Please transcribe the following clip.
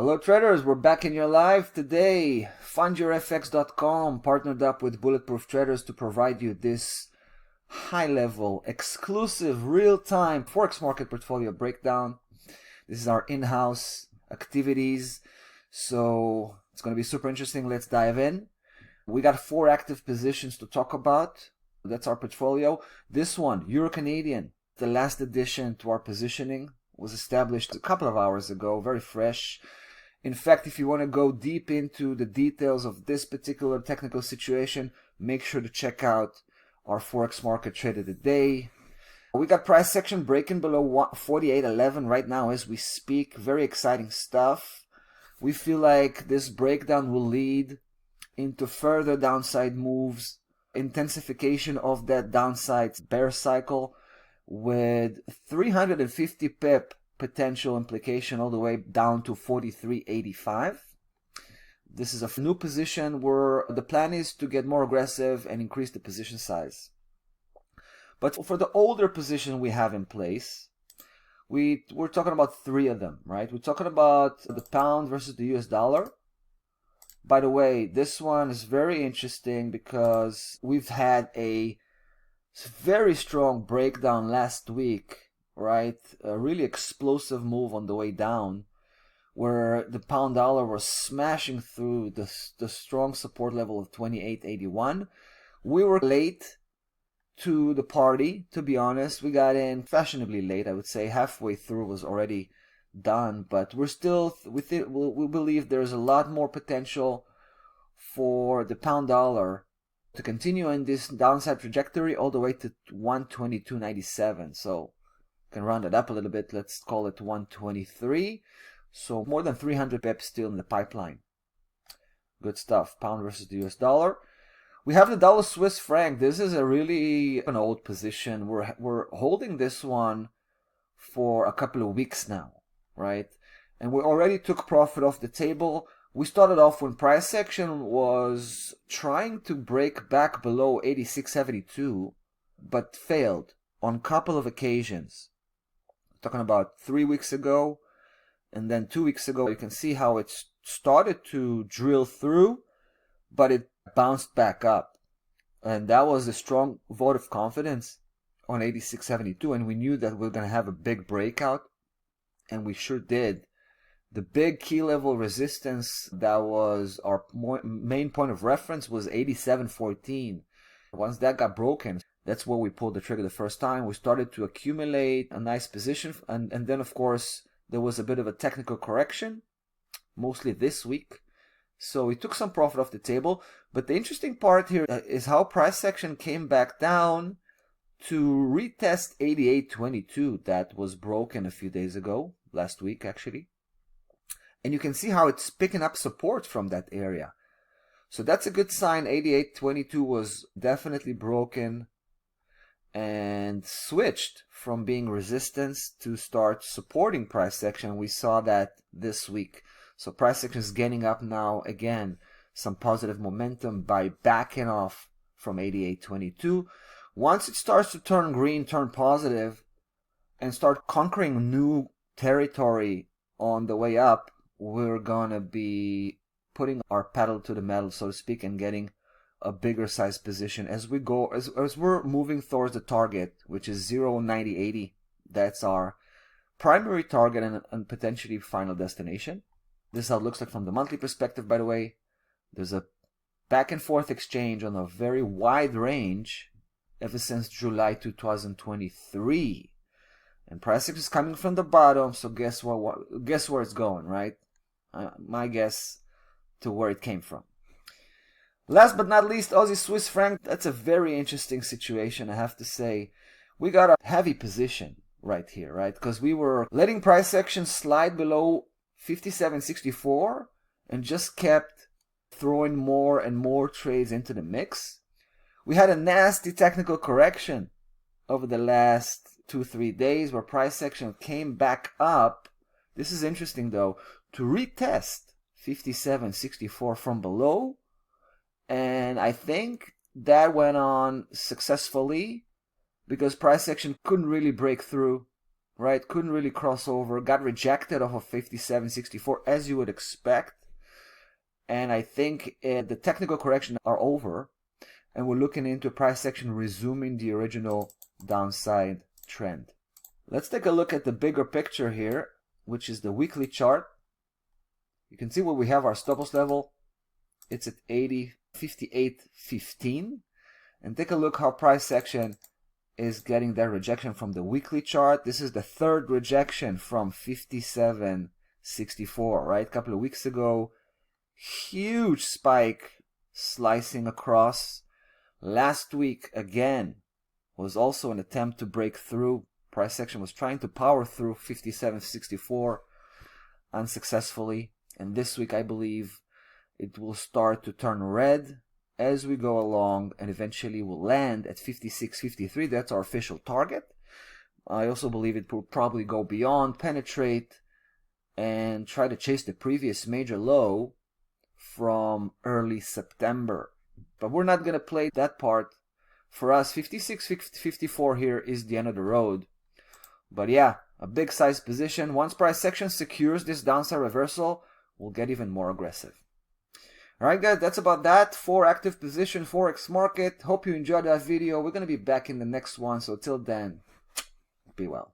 Hello traders, we're back in your live today. FindYourFX.com partnered up with Bulletproof Traders to provide you this high-level, exclusive, real-time Forex market portfolio breakdown. This is our in-house activities, so it's going to be super interesting. Let's dive in. We got 4 active positions to talk about. That's our portfolio. This one, Euro-Canadian, the last addition to our positioning, was established a couple of hours ago, very fresh. In fact, if you want to go deep into the details of this particular technical situation, make sure to check out our Forex market trade of the day. We got price section breaking below 48.11 right now as we speak. Very exciting stuff. We feel like this breakdown will lead into further downside moves, intensification of that downside bear cycle with 350 pip potential implication all the way down to 43.85. This is a new position where the plan is to get more aggressive and increase the position size. But for the older position we have in place, we're talking about 3 of them, right? We're talking about the pound versus the US dollar. By the way, this one is very interesting because we've had a very strong breakdown last week, right? A really explosive move on the way down where the pound dollar was smashing through the strong support level of 28.81. We were late to the party, to be honest. We got in fashionably late, I would say. Halfway through was already done, but we're still with it. We believe there's a lot more potential for the pound dollar to continue in this downside trajectory all the way to 122.97. So can round it up a little bit. Let's call it 123. So more than 300 pips still in the pipeline. Good stuff. Pound versus the US dollar. We have the dollar Swiss franc. This is a really an old position. We're holding this one for a couple of weeks now, right? And we already took profit off the table. We started off when price action was trying to break back below 86.72, but failed on a couple of occasions. Talking about 3 weeks ago, and then 2 weeks ago. You can see how it started to drill through, but it bounced back up. And that was a strong vote of confidence on 86.72, and we knew that we were going to have a big breakout, and we sure did. The big key level resistance that was our main point of reference was 87.14. Once that got broken, that's where we pulled the trigger the first time. We started to accumulate a nice position, and then of course there was a bit of a technical correction, mostly this week. So we took some profit off the table. But the interesting part here is how price action came back down to retest 88.22 that was broken a few days ago, last week actually. And you can see how it's picking up support from that area. So that's a good sign. 88.22 was definitely broken and switched from being resistance to start supporting price action. We saw that this week. So price action is gaining up now again, some positive momentum by backing off from 88.22. Once it starts to turn green, turn positive, and start conquering new territory on the way up, we're gonna be putting our pedal to the metal, so to speak, and getting a bigger size position as we go, as we're moving towards the target, which is 0.9080. That's our primary target and potentially final destination. This is how it looks like from the monthly perspective, by the way. There's a back and forth exchange on a very wide range ever since July 2023. And price action is coming from the bottom, so guess what? Guess where it's going, right? My guess to where it came from. Last but not least, Aussie Swiss franc. That's a very interesting situation, I have to say. We got a heavy position right here, right? Because we were letting price action slide below 57.64 and just kept throwing more and more trades into the mix. We had a nasty technical correction over the last 2-3 days where price action came back up. This is interesting though, to retest 57.64 from below, and I think that went on successfully because price action couldn't really break through, right? Couldn't really cross over, got rejected off of 57.64 as you would expect. And I think the technical correction are over, and we're looking into price action resuming the original downside trend. Let's take a look at the bigger picture here, which is the weekly chart. You can see where we have our stop loss level. It's at 58.15. And take a look how price action is getting that rejection from the weekly chart. This is the third rejection from 57.64, right? A couple of weeks ago, huge spike slicing across. Last week, again, was also an attempt to break through. Price action was trying to power through 57.64 unsuccessfully. And this week, I believe, it will start to turn red as we go along, and eventually will land at 56.53. That's our official target. I also believe it will probably go beyond, penetrate, and try to chase the previous major low from early September. But we're not going to play that part. For us, 56.54 here is the end of the road. But yeah, a big size position. Once price action secures this downside reversal, we'll get even more aggressive. Alright guys, that's about that for active position Forex market. Hope you enjoyed that video. We're going to be back in the next one. So till then, be well.